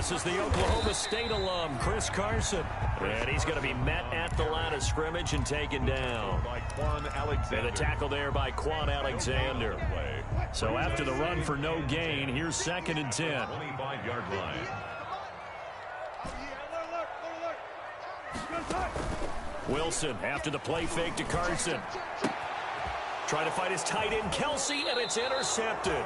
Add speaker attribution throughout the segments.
Speaker 1: This is the Oklahoma State alum, Chris Carson. And he's going to be met at the line of scrimmage and taken down. And a tackle there by Quan Alexander. So after the run for no gain, here's 2nd and 10.
Speaker 2: 25-yard line.
Speaker 1: Wilson after the play fake to Carson. Trying to fight his tight end, Kelsey, and it's intercepted.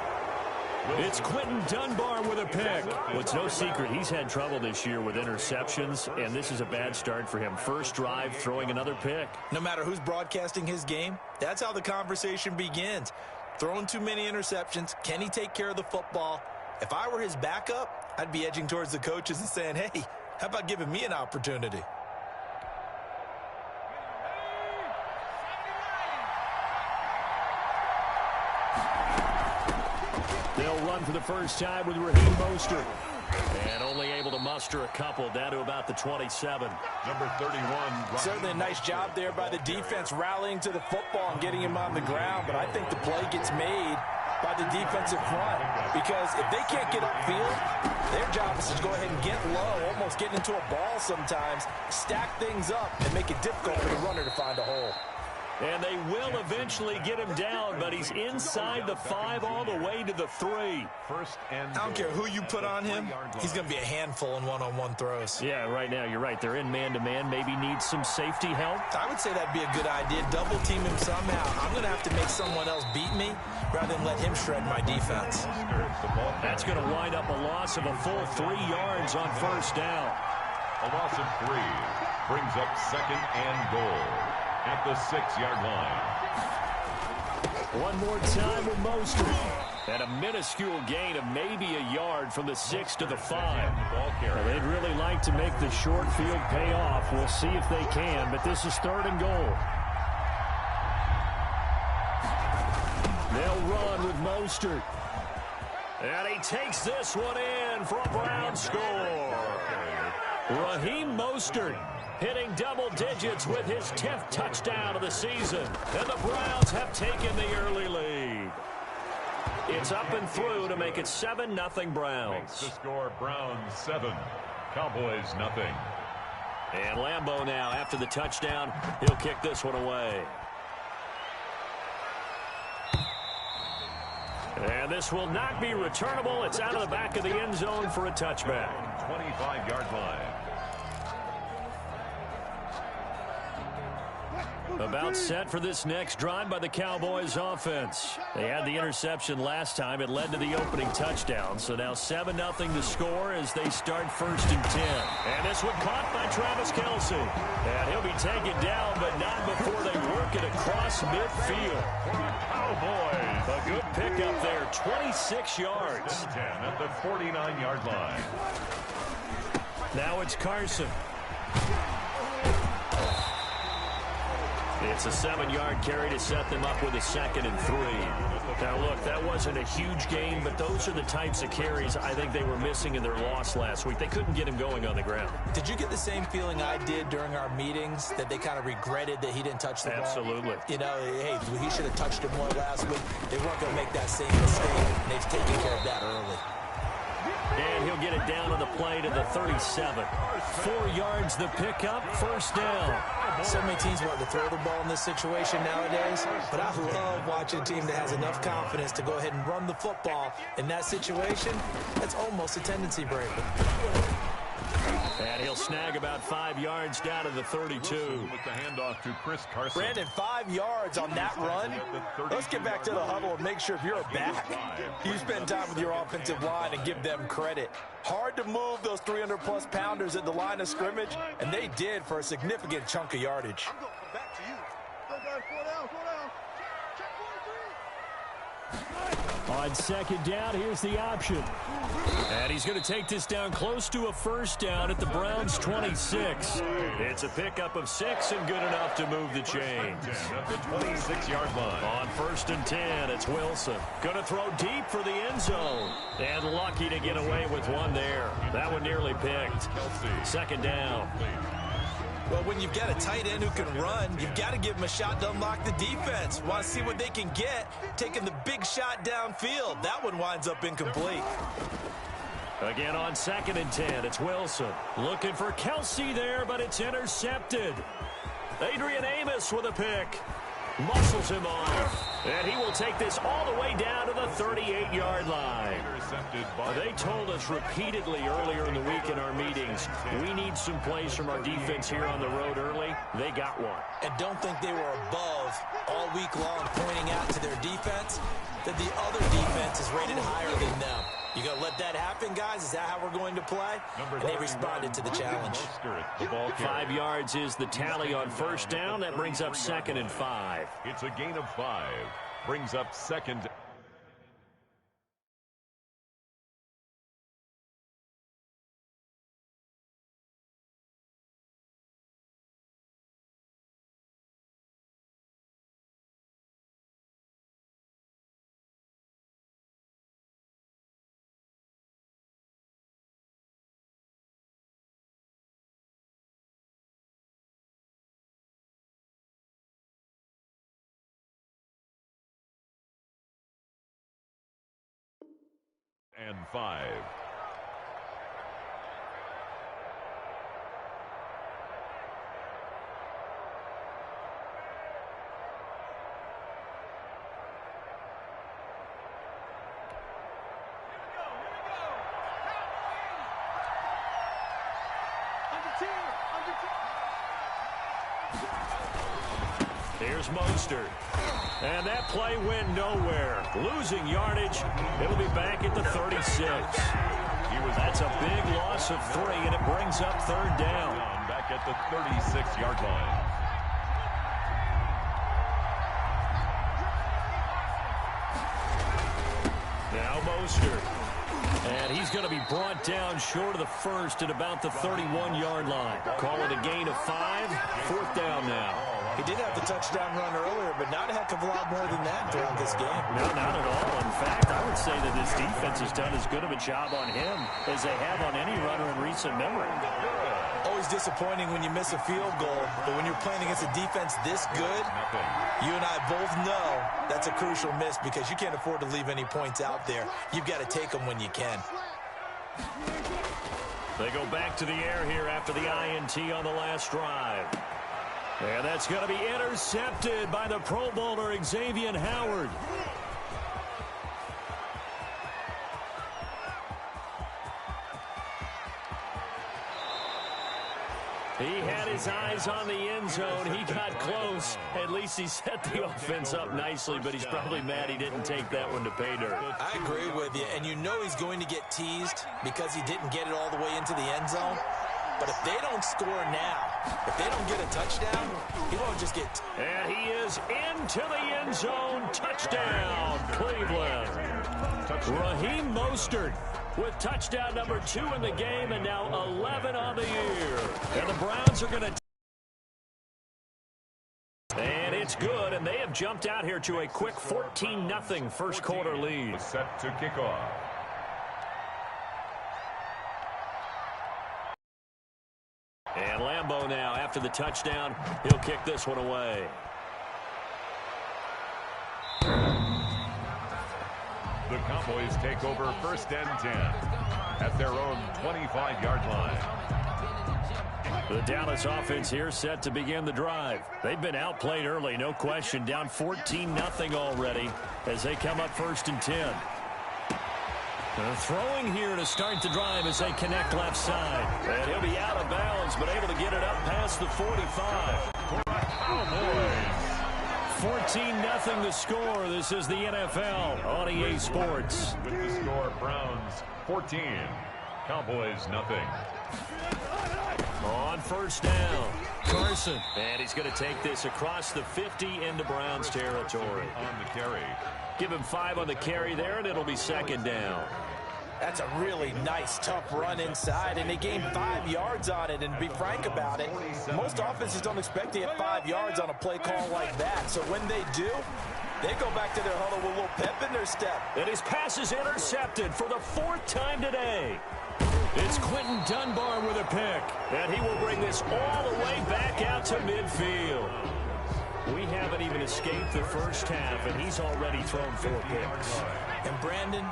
Speaker 1: It's Quentin Dunbar with a pick. Well, it's no secret he's had trouble this year with interceptions, and this is a bad start for him. First drive, throwing another pick.
Speaker 3: No matter who's broadcasting his game, that's how the conversation begins. Throwing too many interceptions, can he take care of the football? If I were his backup, I'd be edging towards the coaches and saying, hey, how about giving me an opportunity?
Speaker 1: They'll run for the first time with Raheem Mostert. And only able to muster a couple down to about the 27.
Speaker 2: Number 31.
Speaker 3: Certainly a nice job there by the defense rallying to the football and getting him on the ground. But I think the play gets made by the defensive front. Because if they can't get upfield, their job is to go ahead and get low, almost get into a ball sometimes, stack things up, and make it difficult for the runner to find a hole.
Speaker 1: And they will eventually get him down, but he's inside the 5 all the way to the 3.
Speaker 3: I don't care who you put on him, he's going to be a handful in one-on-one throws.
Speaker 1: Yeah, right now, you're right. They're in man-to-man, maybe needs some safety help.
Speaker 3: I would say that'd be a good idea. Double team him somehow. I'm going to have to make someone else beat me rather than let him shred my defense.
Speaker 1: That's going to wind up a loss of a full 3 yards on first down.
Speaker 2: A loss of 3 brings up 2nd and goal at the 6-yard line.
Speaker 1: One more time with Mostert. And a minuscule gain of maybe a yard from the 6 to the 5. Well, they'd really like to make the short field pay off. We'll see if they can, but this is 3rd and goal. They'll run with Mostert. And he takes this one in for a Brown score. Raheem Mostert hitting double digits with his 10th touchdown of the season. And the Browns have taken the early lead. It's up and through to make it 7-0 Browns.
Speaker 2: Makes the score Browns 7, Cowboys 0.
Speaker 1: And Lambeau now, after the touchdown, he'll kick this one away. And this will not be returnable. It's out of the back of the end zone for a touchback.
Speaker 2: 25-yard line.
Speaker 1: About set for this next drive by the Cowboys offense. They had the interception last time. It led to the opening touchdown. So now 7-0 to score as they start 1st and 10. And this one caught by Travis Kelce. And he'll be taken down, but not before they work it across midfield.
Speaker 2: Cowboys.
Speaker 1: A good pickup there, 26 yards.
Speaker 2: 10 at the 49-yard line.
Speaker 1: Now it's Carson. It's a 7-yard carry to set them up with a 2nd and 3. Now, look, that wasn't a huge gain, but those are the types of carries I think they were missing in their loss last week. They couldn't get him going on the ground.
Speaker 3: Did you get the same feeling I did during our meetings, that they kind of regretted that he didn't touch the ball?
Speaker 1: Absolutely.
Speaker 3: You know, hey, he should have touched him more last week. They weren't going to make that same mistake, and they've taken care of that early.
Speaker 1: And he'll get it down on the play to the 37. 4 yards the pickup, 1st down.
Speaker 3: So many teams want to throw the ball in this situation nowadays, but I love watching a team that has enough confidence to go ahead and run the football. In that situation, that's almost a tendency breaker.
Speaker 1: And he'll snag about 5 yards down to the 32.
Speaker 2: With the handoff to Chris Carson.
Speaker 3: Brandon, 5 yards on that run. Let's get back to the huddle and make sure if you're a back, you spend time with your offensive line and give them credit. Hard to move those 300-plus pounders at the line of scrimmage, and they did for a significant chunk of yardage.
Speaker 4: Back to you. Go, guys, slow down, slow down. Check 1, 3.
Speaker 1: On second down, here's the option. And he's going to take this down close to a first down at the Browns' 26. It's a pickup of 6 and good enough to move the chains.
Speaker 2: At the 26-yard line.
Speaker 1: On 1st and 10, it's Wilson. Going to throw deep for the end zone. And lucky to get away with one there. That one nearly picked. Second down.
Speaker 3: Well, when you've got a tight end who can run, you've got to give him a shot to unlock the defense. Want to see what they can get, taking the big shot downfield. That one winds up incomplete.
Speaker 1: Again on 2nd and 10, it's Wilson. Looking for Kelsey there, but it's intercepted. Adrian Amos with a pick. Muscles him off. And he will take this all the way down to the 38-yard line. They told us repeatedly earlier in the week in our meetings, we need some plays from our defense here on the road early. They got one.
Speaker 3: And don't think they were above all week long pointing out to their defense that the other defense is rated higher than them. You going to let that happen, guys? Is that how we're going to play? And they responded to the challenge.
Speaker 1: 5 yards is the tally on first down. That brings up 2nd and 5.
Speaker 2: It's a gain of 5. Brings up 2nd. And 5.
Speaker 1: Here's Mostert. And that play went nowhere. Losing yardage. It'll be back at the 36. That's a big loss of 3, and it brings up 3rd down.
Speaker 2: Back at the 36-yard line.
Speaker 1: Now Mostert. And he's going to be brought down short of the first at about the 31-yard line. Call it a gain of 5. 4th down now.
Speaker 3: He did have the touchdown run earlier, but not a heck of a lot more than that throughout this game.
Speaker 1: No, not at all. In fact, I would say that this defense has done as good of a job on him as they have on any runner in recent memory.
Speaker 3: Always disappointing when you miss a field goal, but when you're playing against a defense this good, you and I both know that's a crucial miss because you can't afford to leave any points out there. You've got to take them when you can.
Speaker 1: They go back to the air here after the INT on the last drive. And that's going to be intercepted by the Pro Bowler Xavier Howard. He had his eyes on the end zone. He got close. At least he set the offense up nicely, but he's probably mad he didn't take that one to pay dirt.
Speaker 3: I agree with you, and you know he's going to get teased because he didn't get it all the way into the end zone. But if they don't score now, if they don't get a touchdown, he won't just get...
Speaker 1: And he is into the end zone. Touchdown, Cleveland. Raheem Mostert with touchdown number 2 in the game and now 11 on the year. And the Browns are going to... And it's good, and they have jumped out here to a quick 14-0 first quarter lead.
Speaker 2: Set to kick off.
Speaker 1: And Lambeau now, after the touchdown, he'll kick this one away.
Speaker 2: The Cowboys take over 1st and 10 at their own 25-yard line.
Speaker 1: The Dallas offense here set to begin the drive. They've been outplayed early, no question, down 14-0 already as they come up 1st and 10. Throwing here to start the drive as they connect left side. And he'll be out of bounds, but able to get it up past the 45.
Speaker 2: Cowboys.
Speaker 1: 14-0 the score. This is the NFL on EA Sports.
Speaker 2: With the score, Browns 14, Cowboys nothing.
Speaker 1: On 1st down. Carson. And he's going to take this across the 50 into Browns territory.
Speaker 2: On the carry.
Speaker 1: Give him 5 on the carry there, and it'll be second down.
Speaker 3: That's a really nice, tough run inside, and they gained 5 yards on it. And to be frank about it, most offenses don't expect to get 5 yards on a play call like that. So when they do, they go back to their huddle with a little pep in their step.
Speaker 1: And his pass is intercepted for the 4th time today. It's Quentin Dunbar with a pick, and he will bring this all the way back out to midfield. We haven't even escaped the first half, and he's already thrown 4 picks.
Speaker 3: And Brandon,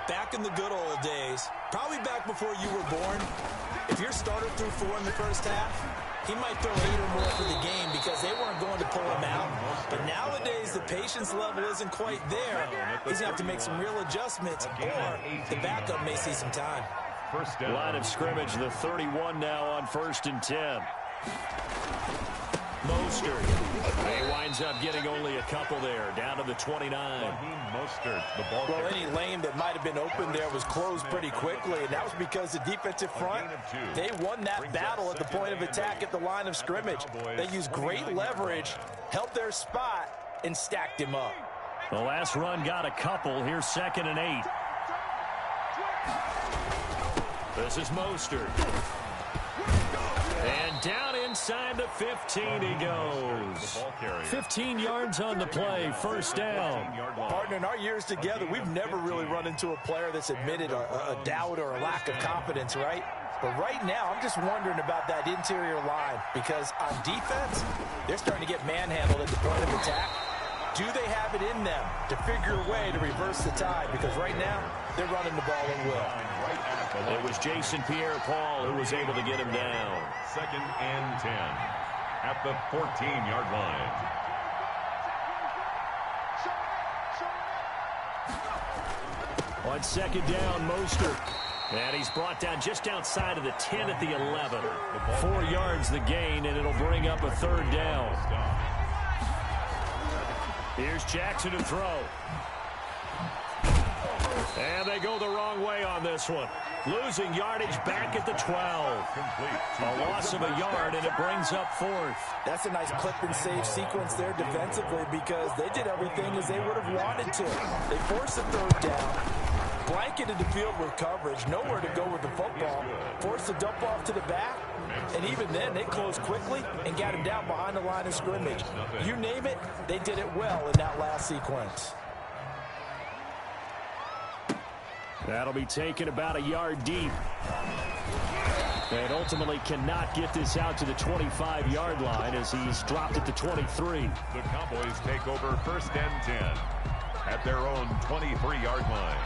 Speaker 3: back in the good old days, probably back before you were born, if your starter threw 4 in the first half, he might throw 8 or more for the game because they weren't going to pull him out. But nowadays, the patience level isn't quite there. He's going to have to make some real adjustments, or the backup may see some time.
Speaker 2: First down.
Speaker 1: Line of scrimmage, the 31 now on 1st and 10. Mostert. He winds up getting only a couple there, down to the 29.
Speaker 2: Mostert, the ball.
Speaker 3: Well, any lane that might have been open there was closed pretty quickly, and that was because the defensive front, they won that battle at the point of attack at the line of scrimmage. They used great leverage, held their spot, and stacked him up.
Speaker 1: The last run got a couple. Here's 2nd and 8. This is Mostert. And down inside the 15 he goes. 15 yards on the play, first down.
Speaker 3: Partner, in our years together, we've never really run into a player that's admitted a doubt or a lack of confidence, right? But right now, I'm just wondering about that interior line because on defense, they're starting to get manhandled at the point of attack. Do they have it in them to figure a way to reverse the tide? Because right now, they're running the ball at will.
Speaker 1: It was Jason Pierre-Paul who was able to get him down.
Speaker 2: 2nd and 10 at the 14-yard line.
Speaker 1: On 2nd down, Mostert. And he's brought down just outside of the 10 at the 11. 4 yards the gain, and it'll bring up a 3rd down. Here's Jackson to throw. And they go the wrong way on this one. Losing yardage back at the 12. A loss of a yard, and it brings up 4th.
Speaker 3: That's a nice clip and save sequence there defensively because they did everything as they would have wanted to. They forced the 3rd down, blanketed the field with coverage, nowhere to go with the football, forced the dump off to the back, and even then they closed quickly and got him down behind the line of scrimmage. You name it, they did it well in that last sequence.
Speaker 1: That'll be taken about a yard deep. And ultimately cannot get this out to the 25-yard line as he's dropped at the 23.
Speaker 2: The Cowboys take over 1st and 10 at their own 23-yard line.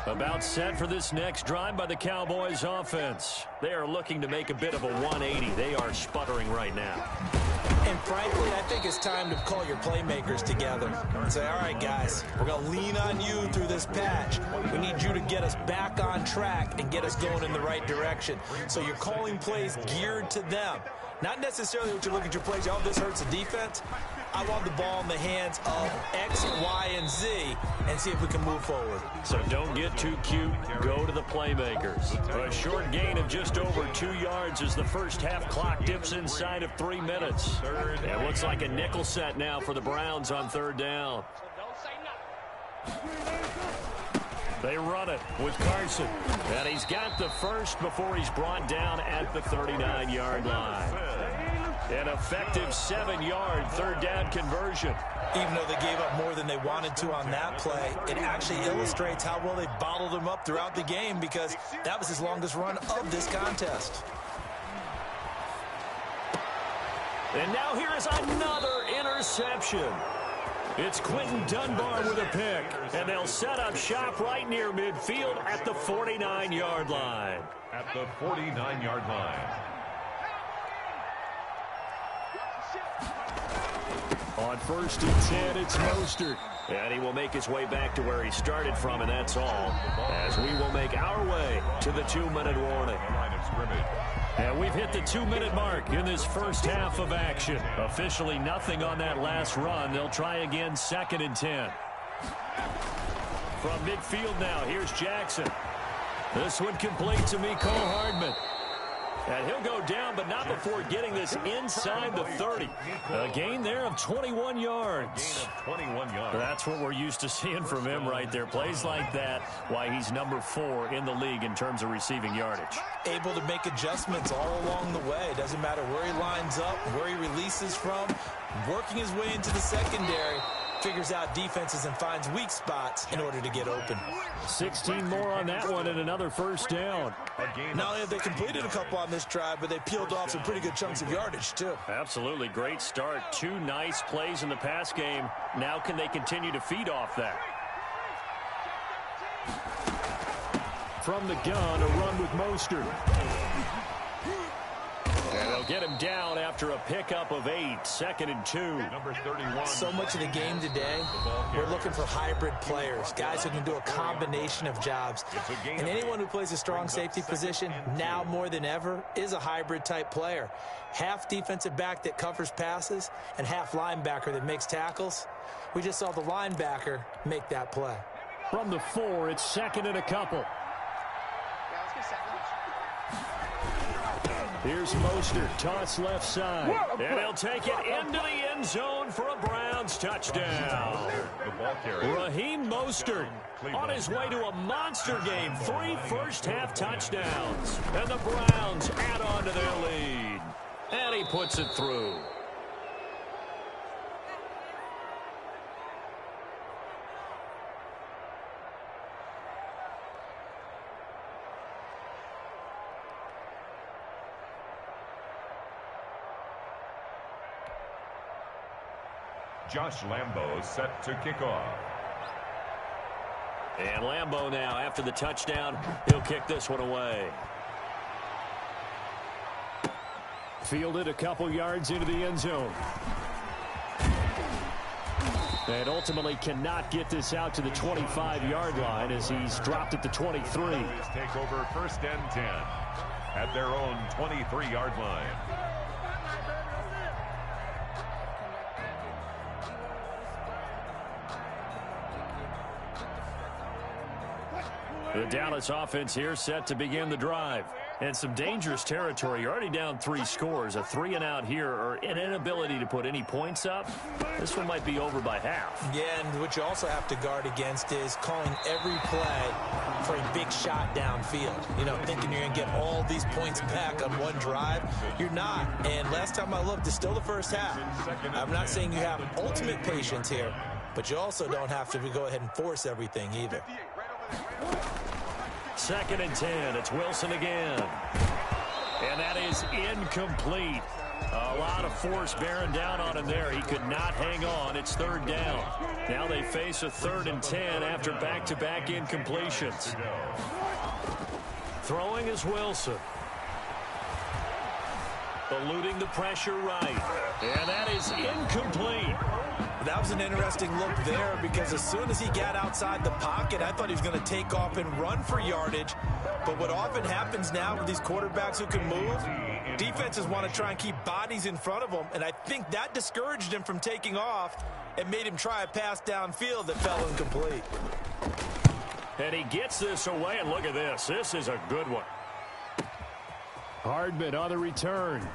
Speaker 1: About set for this next drive by the Cowboys offense. They are looking to make a bit of a 180. They are sputtering right now.
Speaker 3: And frankly, I think it's time to call your playmakers together and say, all right, guys, we're going to lean on you through this patch. We need you to get us back on track and get us going in the right direction. So you're calling plays geared to them. Not necessarily what you look at your plays, oh, this hurts the defense. I want the ball in the hands of X, Y, and Z and see if we can move forward.
Speaker 1: So don't get too cute. Go to the playmakers. A short gain of just over 2 yards as the first half clock dips inside of 3 minutes. It looks like a nickel set now for the Browns on 3rd down. They run it with Carson. And he's got the first before he's brought down at the 39-yard line. An effective 7-yard 3rd down conversion.
Speaker 3: Even though they gave up more than they wanted to on that play, it actually illustrates how well they bottled him up throughout the game because that was his longest run of this contest.
Speaker 1: And now here is another interception. It's Quentin Dunbar with a pick, and they'll set up shop right near midfield at the 49-yard line.
Speaker 2: At the 49-yard line.
Speaker 1: On 1st and 10, it's Mostert. And he will make his way back to where he started from, and that's all. As we will make our way to the 2-minute warning. And we've hit the 2-minute mark in this first half of action. Officially nothing on that last run. They'll try again 2nd and 10. From midfield now, here's Jackson. This one complete to Mecole Hardman. And he'll go down, but not before getting this inside the 30. A gain there of 21 yards. That's what we're used to seeing from him right there. Plays like that, why he's number 4 in the league in terms of receiving yardage.
Speaker 3: Able to make adjustments all along the way. Doesn't matter where he lines up, where he releases from. Working his way into the secondary. Figures out defenses and finds weak spots in order to get open.
Speaker 1: 16 more on that one and another first down.
Speaker 3: Not only have they completed a couple on this drive, but they peeled off some pretty good chunks of yardage, too.
Speaker 1: Absolutely. Great start. 2 nice plays in the pass game. Now can they continue to feed off that? From the gun, a run with Mostert. And they'll get him down after a pickup of 8. 2nd and 2.
Speaker 2: Number 31.
Speaker 3: So much of the game today, we're looking for hybrid players, guys who can do a combination of jobs. And anyone who plays a strong safety position, now more than ever, is a hybrid type player. Half defensive back that covers passes and half linebacker that makes tackles. We just saw the linebacker make that play.
Speaker 1: From the 4, it's 2nd and a couple. Here's Mostert, toss left side. And he'll take it into the end zone for a Browns touchdown. Raheem Mostert on his way to a monster game. 3 first-half touchdowns. And the Browns add on to their lead. And he puts it through.
Speaker 2: Josh Lambo set to kick off.
Speaker 1: And Lambo now, after the touchdown, he'll kick this one away. Fielded a couple yards into the end zone. And ultimately cannot get this out to the 25-yard line as he's dropped at the 23.
Speaker 2: Take over 1st and 10 at their own 23-yard line.
Speaker 1: The Dallas offense here set to begin the drive. And some dangerous territory. You're already down 3 scores. A 3-and-out here or an inability to put any points up. This one might be over by half.
Speaker 3: Yeah, and what you also have to guard against is calling every play for a big shot downfield. You know, thinking you're going to get all these points back on one drive. You're not. And last time I looked, it's still the first half. I'm not saying you have ultimate patience here, but you also don't have to go ahead and force everything either.
Speaker 1: 2nd and 10. It's Wilson again. And that is incomplete. A lot of force bearing down on him there. He could not hang on. It's 3rd down. Now they face a 3rd and 10 after back-to-back incompletions. Throwing is Wilson. Eluding the pressure right. And that is incomplete.
Speaker 3: That was an interesting look there because as soon as he got outside the pocket, I thought he was going to take off and run for yardage. But what often happens now with these quarterbacks who can move, defenses want to try and keep bodies in front of them, and I think that discouraged him from taking off and made him try a pass downfield that fell incomplete.
Speaker 1: And he gets this away, and look at this. This is a good one. Hardman on the return.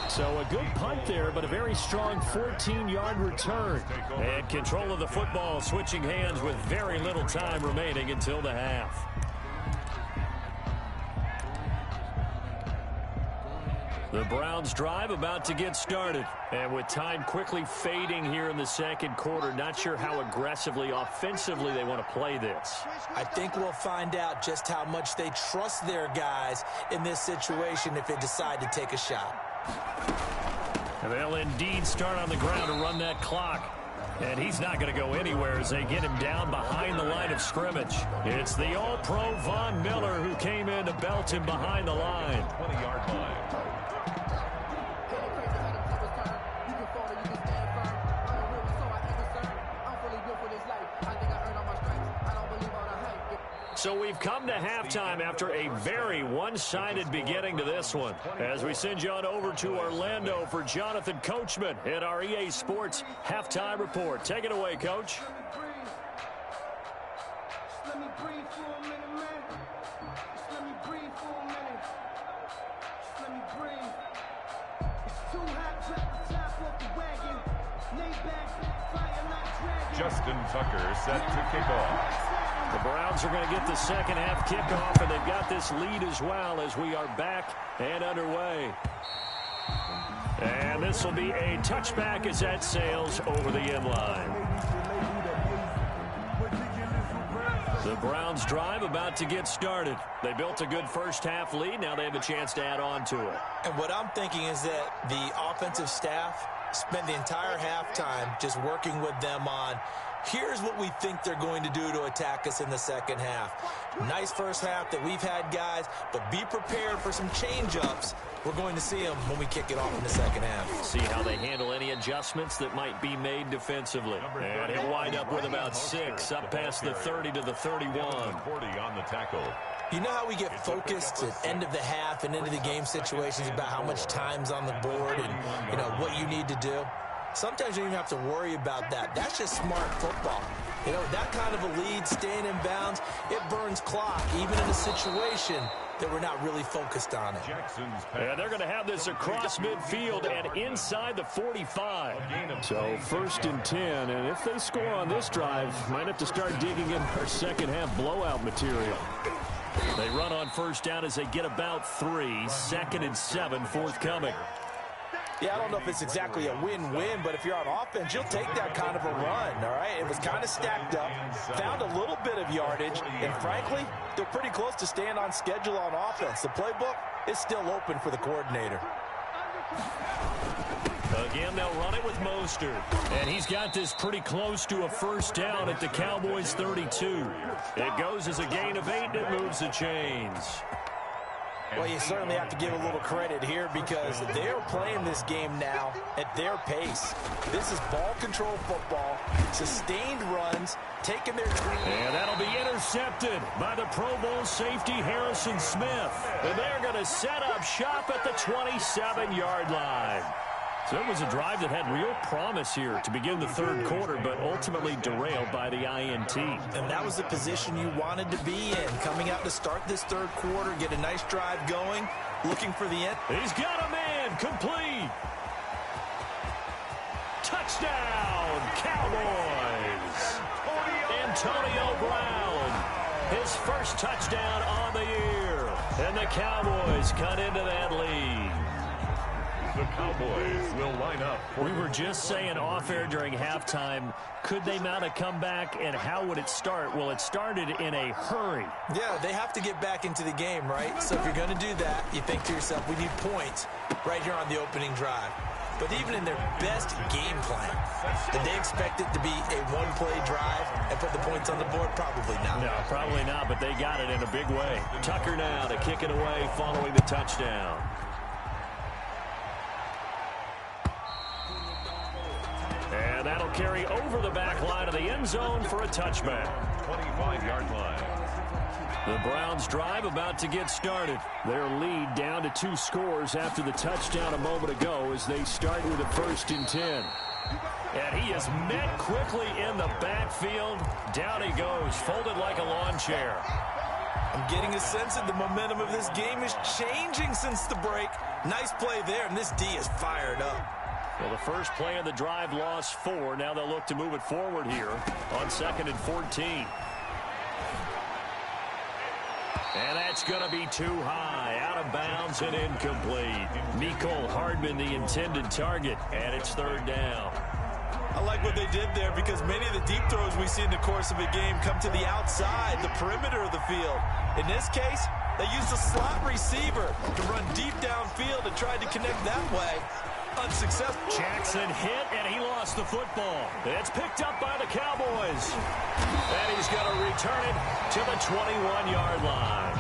Speaker 1: So a good punt there, but a very strong 14-yard return. And control of the football switching hands with very little time remaining until the half. The Browns drive about to get started. And with time quickly fading here in the second quarter, not sure how aggressively, offensively they want to play this.
Speaker 3: I think we'll find out just how much they trust their guys in this situation if they decide to take a shot.
Speaker 1: And they'll indeed start on the ground to run that clock. And he's not going to go anywhere as they get him down behind the line of scrimmage. It's the All-Pro Von Miller who came in to belt him behind the line.
Speaker 2: 20-yard line.
Speaker 1: So we've come to halftime after a very one-sided beginning to this one. As we send you on over to Orlando for Jonathan Coachman in our EA Sports Halftime Report. Take it away, Coach.
Speaker 2: Justin Tucker set to kick off.
Speaker 1: The Browns are going to get the second half kickoff, and they've got this lead as well as we are back and underway. And this will be a touchback as that sails over the end line. The Browns drive about to get started. They built a good first half lead. Now they have a chance to add on to it.
Speaker 3: And what I'm thinking is that the offensive staff spent the entire halftime just working with them on, here's what we think they're going to do to attack us in the second half. Nice first half that we've had, guys, but be prepared for some change-ups. We're going to see them when we kick it off in the second half.
Speaker 1: See how they handle any adjustments that might be made defensively. And he'll wind up with about 6, up past the 30 to the 31.
Speaker 2: 40 on the tackle.
Speaker 3: You know how we get focused at end of the half and into the game situations about how much time's on the board and, you know, what you need to do? Sometimes you don't even have to worry about that. That's just smart football. You know, that kind of a lead, staying in bounds, it burns clock, even in a situation that we're not really focused on it.
Speaker 1: Yeah, they're going to have this across midfield and inside the 45. So 1st and 10, and if they score on this drive, might have to start digging in our second half blowout material. They run on first down as they get about 3. 2nd and 7 forthcoming.
Speaker 3: Yeah, I don't know if it's exactly a win-win, but if you're on offense, you'll take that kind of a run, all right? It was kind of stacked up, found a little bit of yardage, and frankly, they're pretty close to staying on schedule on offense. The playbook is still open for the coordinator.
Speaker 1: Again, they'll run it with Mostert. And he's got this pretty close to a first down at the Cowboys' 32. It goes as a gain of 8, and it moves the chains.
Speaker 3: Well, you certainly have to give a little credit here because they're playing this game now at their pace. This is ball control football, sustained runs, taking their time.
Speaker 1: And that'll be intercepted by the Pro Bowl safety Harrison Smith. And they're going to set up shop at the 27-yard line. So it was a drive that had real promise here to begin the third quarter, but ultimately derailed by the INT.
Speaker 3: And that was the position you wanted to be in, coming out to start this third quarter, get a nice drive going, looking for the end.
Speaker 1: He's got a man, complete. Touchdown, Cowboys. Antonio Brown, his first touchdown on the year. And the Cowboys cut into that lead.
Speaker 2: The Cowboys will line up.
Speaker 1: We were just saying off air during halftime, could they mount a comeback and how would it start? Well, it started in a hurry.
Speaker 3: Yeah, they have to get back into the game, right? So if you're going to do that, you think to yourself, we need points right here on the opening drive. But even in their best game plan, did they expect it to be a one-play drive and put the points on the board? Probably not.
Speaker 1: No, probably not, but they got it in a big way. Tucker now to kick it away following the touchdown. And that'll carry over the back line of the end zone for a touchback.
Speaker 2: 25-yard line.
Speaker 1: The Browns drive about to get started. Their lead down to 2 scores after the touchdown a moment ago as they start with a 1st and 10. And he is met quickly in the backfield. Down he goes, folded like a lawn chair.
Speaker 3: I'm getting a sense that the momentum of this game is changing since the break. Nice play there, and this D is fired up.
Speaker 1: Well, the first play of the drive lost 4. Now they'll look to move it forward here on 2nd and 14. And that's going to be too high, out of bounds and incomplete. Mecole Hardman, the intended target, and it's 3rd down.
Speaker 3: I like what they did there because many of the deep throws we see in the course of a game come to the outside, the perimeter of the field. In this case, they used a slot receiver to run deep downfield and tried to connect that way. Unsuccessful.
Speaker 1: Jackson hit, and he lost the football. It's picked up by the Cowboys. And he's going to return it to the 21-yard line.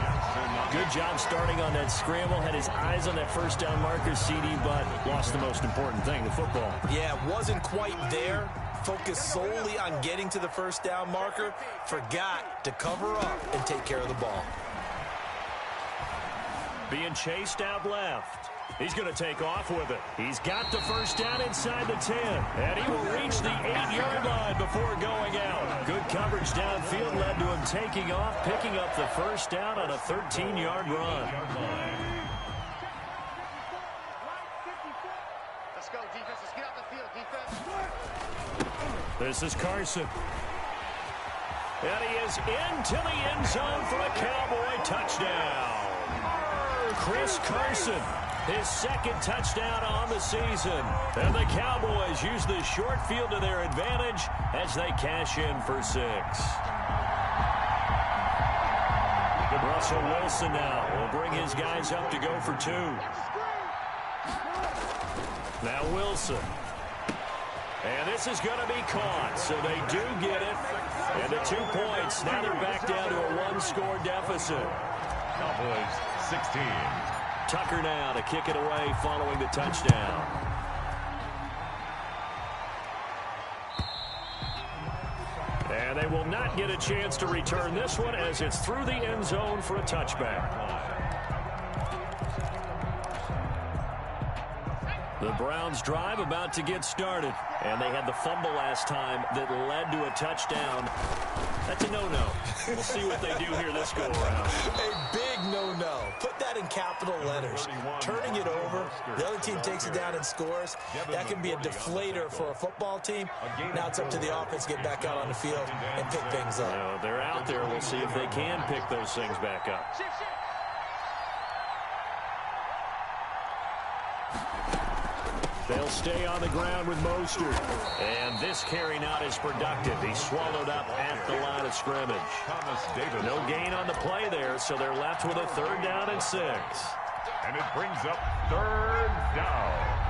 Speaker 1: Good job starting on that scramble. Had his eyes on that first down marker, CD, but lost the most important thing, the football.
Speaker 3: Yeah, it wasn't quite there. focused solely on getting to the first down marker, forgot to cover up and take care of the ball.
Speaker 1: Being chased out left. He's going to take off with it. He's got the first down inside the 10. And he will reach the 8-yard line before going out. Good coverage downfield led to him taking off, picking up the first down on a 13-yard run.
Speaker 4: Let's go, defense. Let's get out the field, defense.
Speaker 1: This is Carson. And he is into the end zone for a Cowboy touchdown. Chris Carson, his second touchdown on the season. And the Cowboys use the short field to their advantage as they cash in for 6. Russell Wilson now will bring his guys up to go for 2. Now Wilson. And this is going to be caught, so they do get it. And the 2 points, now they're back down to a 1-score deficit.
Speaker 2: Cowboys 16.
Speaker 1: Tucker now to kick it away following the touchdown. And they will not get a chance to return this one as it's through the end zone for a touchback. The Browns drive about to get started. And they had the fumble last time that led to a touchdown. That's a no-no. We'll see what they do here this go-around.
Speaker 3: A big no-no. Put that in capital letters. Turning it over, the other team takes it down and scores. That can be a deflator for a football team. Now it's up to the offense to get back out on the field and pick things up.
Speaker 1: They're out there. We'll see if they can pick those things back up. They'll stay on the ground with Mostert. And this carry not as productive. He's swallowed up at the line of scrimmage. No gain on the play there, so they're left with a 3rd down and 6.
Speaker 2: And it brings up 3rd down.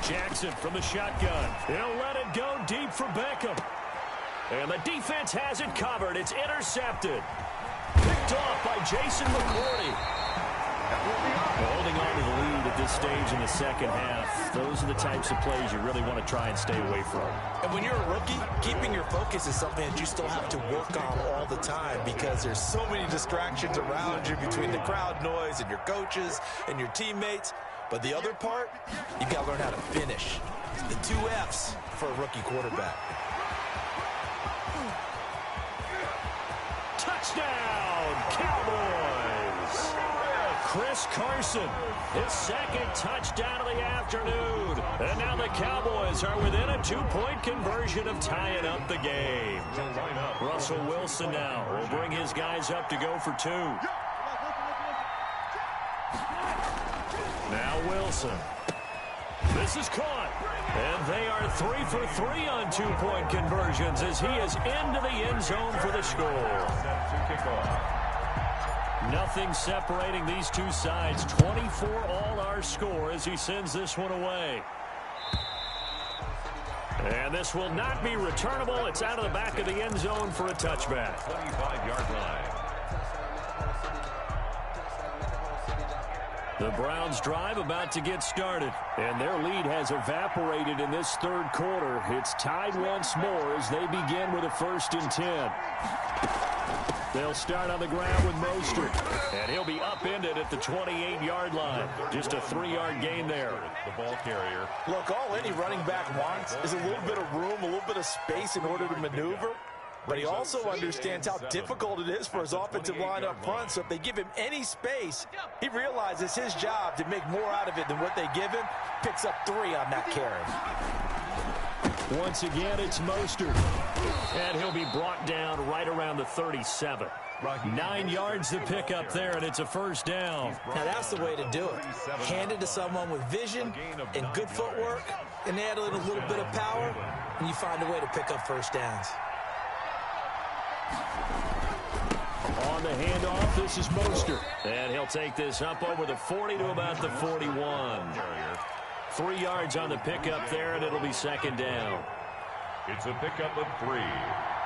Speaker 1: Jackson from the shotgun. He'll let it go deep for Beckham. And the defense has it covered. It's intercepted. Picked off by Jason McCourty. Holding on to the lead at this stage in the second half. Those are the types of plays you really want to try and stay away from.
Speaker 3: And when you're a rookie, keeping your focus is something that you still have to work on all the time because there's so many distractions around you between the crowd noise and your coaches and your teammates. But the other part, you've got to learn how to finish. The 2 F's for a rookie quarterback.
Speaker 1: Touchdown, Cowboys! Chris Carson, his second touchdown of the afternoon. And now the Cowboys are within a 2-point conversion of tying up the game. Russell Wilson now will bring his guys up to go for 2. Now Wilson. This is caught. And they are 3 for 3 on 2-point conversions as he is into the end zone for the score. Nothing separating these two sides. 24 all our score as he sends this one away. And this will not be returnable. It's out of the back of the end zone for a touchback.
Speaker 2: 25-yard line.
Speaker 1: The Browns drive about to get started, and their lead has evaporated in this 3rd quarter. It's tied once more as they begin with a 1st and 10. They'll start on the ground with Mostert, and he'll be upended at the 28-yard line. Just a 3-yard gain there.
Speaker 2: The ball carrier.
Speaker 3: Look, all any running back wants is a little bit of room, a little bit of space in order to maneuver. But he also understands how difficult it is for his offensive line up front. So if they give him any space, he realizes his job to make more out of it than what they give him. Picks up 3 on that carry.
Speaker 1: Once again, it's Mostert. And he'll be brought down right around the 37. 9 yards to pick up there, and it's a 1st down.
Speaker 3: Now that's the way to do it. Hand it to someone with vision and good footwork, and add in a little bit of power, and you find a way to pick up 1st downs.
Speaker 1: On the handoff, this is Mostert. And he'll take this up over the 40 to about the 41. 3 yards on the pickup there, and it'll be 2nd down.
Speaker 2: It's a pickup of 3.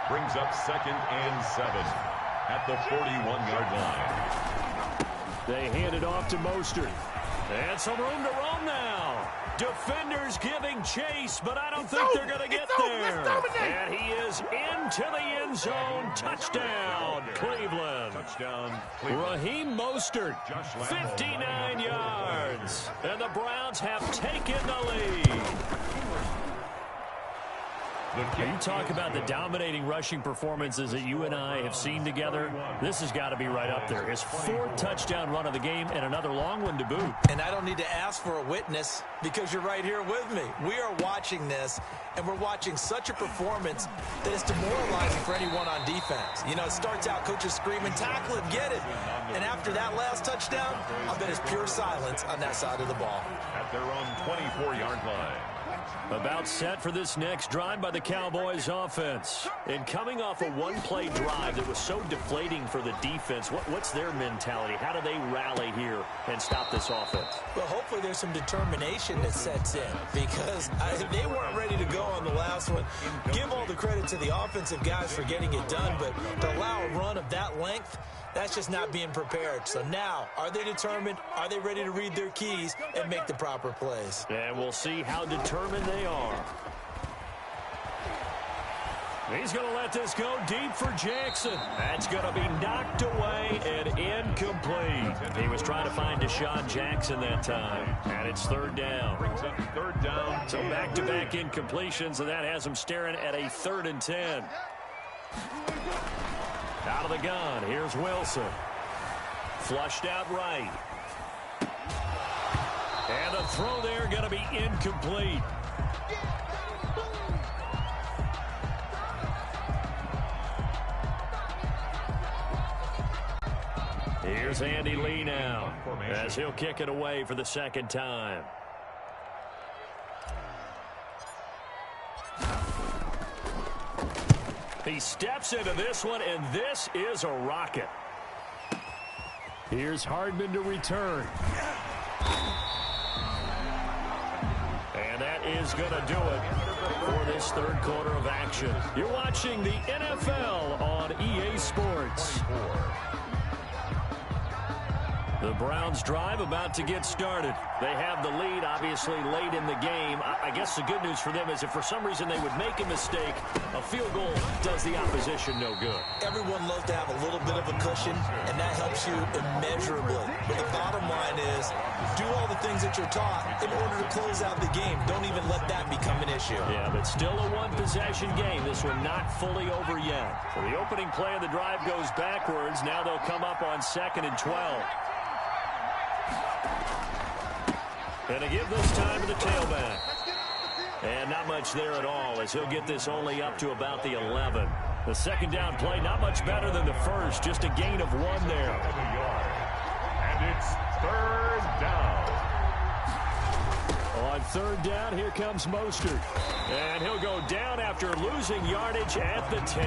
Speaker 2: Brings up 2nd and 7 at the 41-yard line.
Speaker 1: They hand it off to Mostert. And some room to roam now. Defenders giving chase, but I don't think they're going to get there. And he is into the end zone. Touchdown, Cleveland.
Speaker 2: Touchdown, Cleveland.
Speaker 1: Raheem Mostert, 59 yards. And the Browns have taken the lead. You talk about the dominating rushing performances that you and I have seen together. This has got to be right up there. His 4th touchdown run of the game and another long one to boot.
Speaker 3: And I don't need to ask for a witness because you're right here with me. We are watching this, and we're watching such a performance that is demoralizing for anyone on defense. You know, it starts out coaches screaming, tackle it, get it. And after that last touchdown, I bet it's pure silence on that side of the ball.
Speaker 2: At their own 24-yard line.
Speaker 1: About set for this next drive by the Cowboys offense. And coming off a one-play drive that was so deflating for the defense, what's their mentality? How do they rally here and stop this offense?
Speaker 3: Well, hopefully there's some determination that sets in because they weren't ready to go on the last one. Give all the credit to the offensive guys for getting it done, but to allow a run of that length, that's just not being prepared. So now, are they determined? Are they ready to read their keys and make the proper plays?
Speaker 1: And we'll see how determined they are. He's going to let this go deep for Jackson. That's going to be knocked away and incomplete. He was trying to find Deshaun Jackson that time. And it's 3rd down.
Speaker 2: Brings up 3rd down.
Speaker 1: So back-to-back incompletions, and that has him staring at a 3rd and 10. Out of the gun, here's Wilson. Flushed out right. And the throw there going to be incomplete. Here's Andy Lee now as he'll kick it away for the 2nd time. He steps into this one, and this is a rocket. Here's Hardman to return. And that is going to do it for this 3rd quarter of action. You're watching the NFL on EA Sports. The Browns drive about to get started. They have the lead, obviously, late in the game. I guess the good news for them is if for some reason they would make a mistake, a field goal does the opposition no good.
Speaker 3: Everyone loves to have a little bit of a cushion, and that helps you immeasurably. But the bottom line is, do all the things that you're taught in order to close out the game. Don't even let that become an issue.
Speaker 1: Yeah, but still a one-possession game. This one not fully over yet. So the opening play of the drive goes backwards. Now they'll come up on 2nd and 12. And to give this time to the tailback. And not much there at all as he'll get this only up to about the 11. The 2nd down play not much better than the first. Just a gain of 1 there.
Speaker 2: And it's 3rd down.
Speaker 1: On 3rd down, here comes Mostert. And he'll go down after losing yardage at the 10.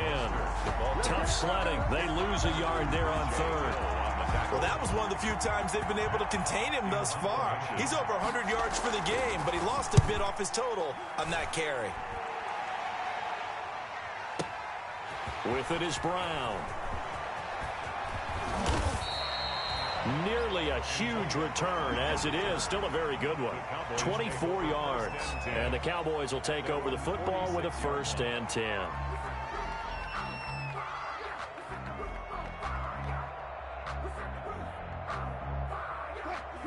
Speaker 1: Tough sledding. They lose a yard there on 3rd.
Speaker 3: Well, that was one of the few times they've been able to contain him thus far. He's over 100 yards for the game, but he lost a bit off his total on that carry.
Speaker 1: With it is Brown. Nearly a huge return, as it is. Still a very good one. 24 yards. And the Cowboys will take over the football with a 1st and 10.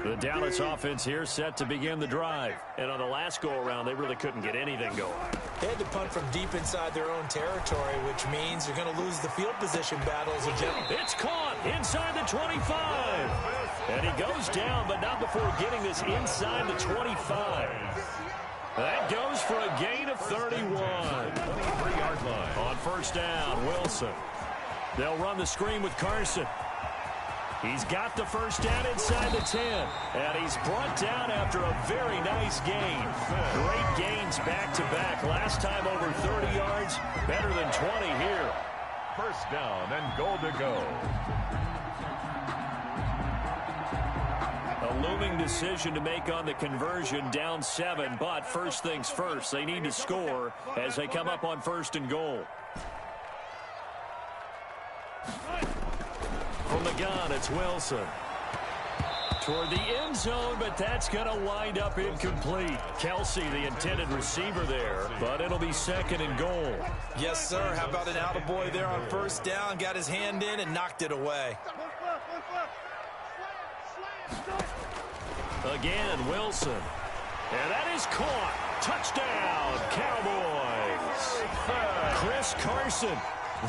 Speaker 1: The Dallas offense here set to begin the drive. And on the last go-around, they really couldn't get anything going.
Speaker 3: They had to punt from deep inside their own territory, which means you're going to lose the field position battle as a general.
Speaker 1: It's caught inside the 25. And he goes down, but not before getting this inside the 25. That goes for a gain of 31.
Speaker 2: 23-yard line.
Speaker 1: On 1st down, Wilson. They'll run the screen with Carson. He's got the 1st down inside the 10. And he's brought down after a very nice gain. Great gains back-to-back. Last time over 30 yards, better than 20 here.
Speaker 2: 1st down and goal to go.
Speaker 1: A looming decision to make on the conversion, down 7. But first things first, they need to score as they come up on 1st and goal. From the gun, it's Wilson. Toward the end zone, but that's going to wind up incomplete. Kelsey, the intended receiver there, but it'll be 2nd and goal.
Speaker 3: Yes, sir. How about an attaboy there on 1st down? Got his hand in and knocked it away.
Speaker 1: Again, Wilson. And that is caught. Touchdown, Cowboys. Chris Carson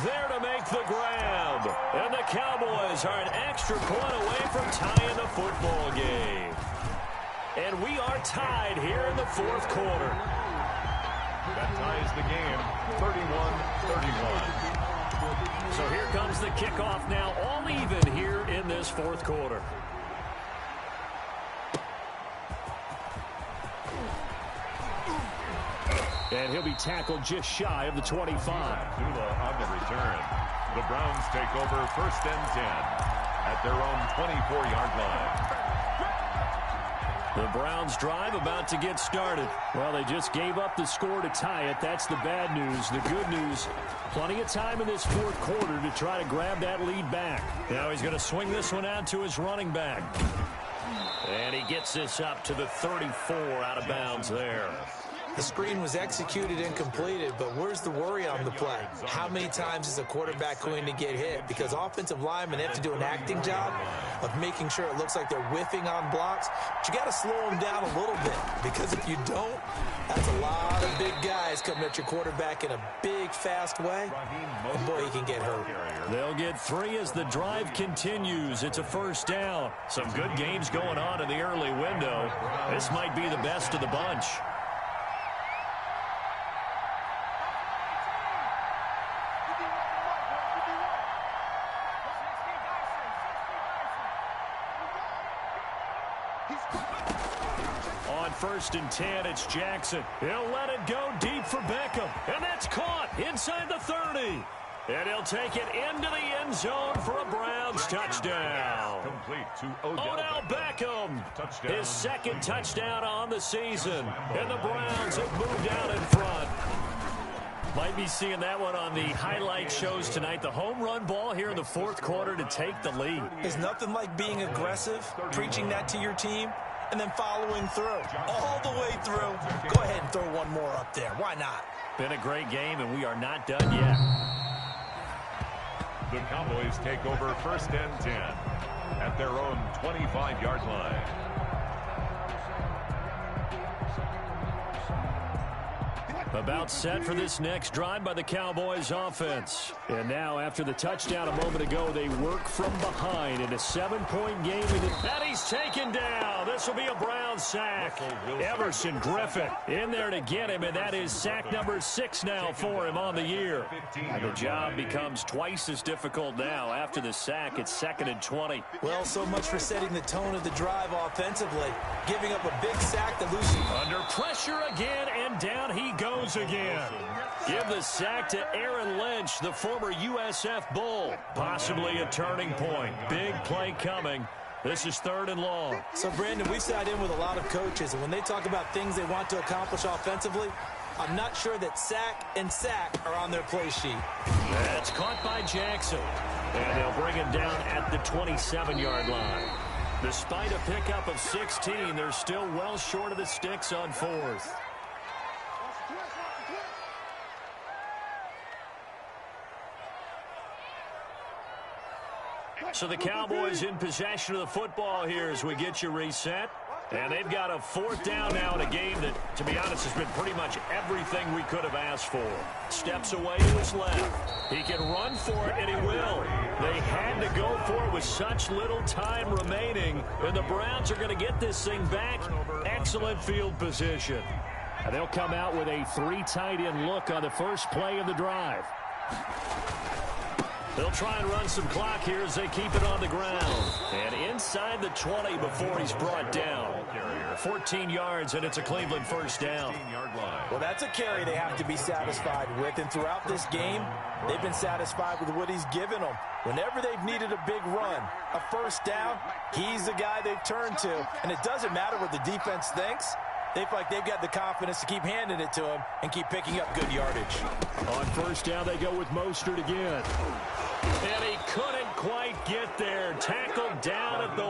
Speaker 1: there to make the grab. And the Cowboys are an extra point away from tying the football game. And we are tied here in the 4th quarter.
Speaker 2: That ties the game, 31-31.
Speaker 1: So here comes the kickoff now, all even here in this 4th quarter. And he'll be tackled just shy of the 25.
Speaker 2: Dula on the return. The Browns take over 1st and 10 at their own 24-yard line.
Speaker 1: The Browns drive about to get started. Well, they just gave up the score to tie it. That's the bad news. The good news, plenty of time in this 4th quarter to try to grab that lead back. Now he's going to swing this one out to his running back. And he gets this up to the 34 out of bounds there.
Speaker 3: The screen was executed and completed, but where's the worry on the play? How many times is a quarterback going to get hit? Because offensive linemen have to do an acting job of making sure it looks like they're whiffing on blocks. But you got to slow them down a little bit, because if you don't, that's a lot of big guys coming at your quarterback in a big, fast way. And boy, he can get hurt.
Speaker 1: They'll get 3 as the drive continues. It's a 1st down. Some good games going on in the early window. This might be the best of the bunch. On 1st and 10, it's Jackson. He'll let it go deep for Beckham. And that's caught inside the 30. And he'll take it into the end zone for a Browns touchdown.
Speaker 2: Complete to
Speaker 1: Odell Beckham.
Speaker 2: Touchdown.
Speaker 1: His 2nd touchdown on the season. And the Browns have moved out in front. Might be seeing that one on the highlight shows tonight. The home run ball here in the 4th quarter to take the lead.
Speaker 3: There's nothing like being aggressive, preaching that to your team, and then following through. All the way through. Go ahead and throw one more up there. Why not?
Speaker 1: Been a great game, and we are not done yet.
Speaker 2: The Cowboys take over 1st and 10 at their own 25-yard line.
Speaker 1: About set for this next drive by the Cowboys offense. And now after the touchdown a moment ago, they work from behind in a 7-point game. And he's taken down. This will be a Browns sack. Everson Griffin in there to get him, and that is sack number 6 now for him on the year. And the job becomes twice as difficult now. After the sack, it's 2nd and 20.
Speaker 3: Well, so much for setting the tone of the drive offensively. Giving up a big sack to Lucy.
Speaker 1: Under pressure again, and down he goes again. Give the sack to Aaron Lynch, the former USF Bull. Possibly a turning point. Big play coming. This is 3rd and long.
Speaker 3: So, Brandon, we sat in with a lot of coaches, and when they talk about things they want to accomplish offensively, I'm not sure that sack and sack are on their play sheet.
Speaker 1: That's caught by Jackson. And they'll bring him down at the 27-yard line. Despite a pickup of 16, they're still well short of the sticks on 4th. So the Cowboys in possession of the football here as we get you reset. And they've got a 4th down now in a game that, to be honest, has been pretty much everything we could have asked for. Steps away to his left. He can run for it, and he will. They had to go for it with such little time remaining. And the Browns are going to get this thing back. Excellent field position. And they'll come out with a 3 tight end look on the first play of the drive. They'll try and run some clock here as they keep it on the ground. And inside the 20 before he's brought down. 14 yards, and it's a Cleveland first down.
Speaker 3: Well, that's a carry they have to be satisfied with, and throughout this game, they've been satisfied with what he's given them. Whenever they've needed a big run, a first down, he's the guy they've turned to, and it doesn't matter what the defense thinks. They feel like they've got the confidence to keep handing it to him and keep picking up good yardage.
Speaker 1: On first down, they go with Mostert again. And he couldn't quite get there. Tackled down at the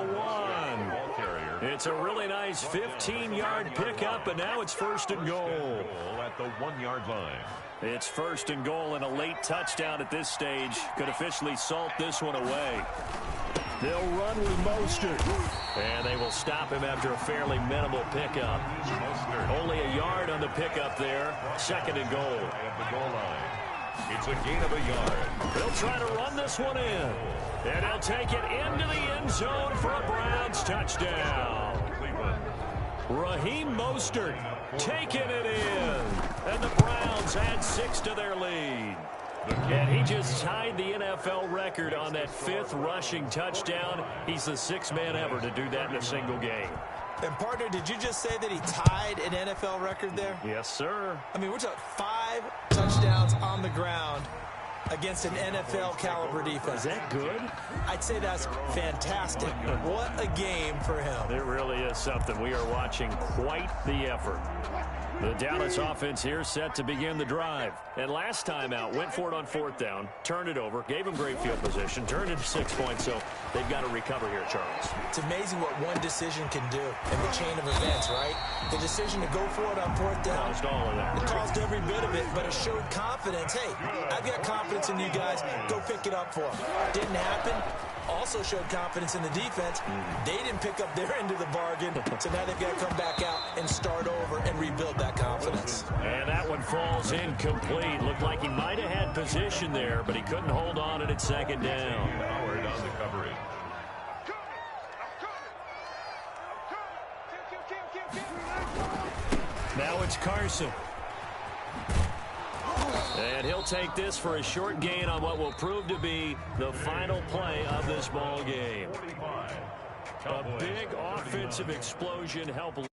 Speaker 1: 1. It's a really nice 15-yard pickup, and now it's first and goal.
Speaker 2: At the 1-yard line.
Speaker 1: It's first and goal, and a late touchdown at this stage could officially salt this one away. They'll run with Mostert. And they will stop him after a fairly minimal pickup. Only a yard on the pickup there. Second and goal.
Speaker 2: At the goal line. It's a gain of a yard.
Speaker 1: They'll try to run this one in. And he'll take it into the end zone for a Browns touchdown. Raheem Mostert taking it in. And the Browns add 6 to their lead. And he just tied the NFL record on that 5th rushing touchdown. He's the 6th man ever to do that in a single game.
Speaker 3: And, partner, did you just say that he tied an NFL record there?
Speaker 1: Yes, sir.
Speaker 3: I mean, we're talking 5 touchdowns on the ground against an NFL-caliber defense.
Speaker 1: Is that good?
Speaker 3: I'd say that's fantastic. What a game for him.
Speaker 1: It really is something. We are watching quite the effort. The Dallas offense here set to begin the drive. And last time out, went for it on 4th down, turned it over, gave him great field position, turned it to 6 points, so they've got to recover here, Charles.
Speaker 3: It's amazing what one decision can do in the chain of events, right? The decision to go for it on 4th down.
Speaker 1: Caused all of that.
Speaker 3: It caused every bit of it, but it showed confidence. Hey, I've got confidence in you guys. Go pick it up for them. Didn't happen. Also showed confidence in the defense. They didn't pick up their end of the bargain, so now they've got to come back out and start over and rebuild that confidence.
Speaker 1: And that one falls incomplete. Looked like he might have had position there, but he couldn't hold on at second down.
Speaker 2: Howard on the coverage.
Speaker 1: Now it's Carson. And he'll take this for a short gain on what will prove to be the final play of this ball game. A big offensive explosion helped.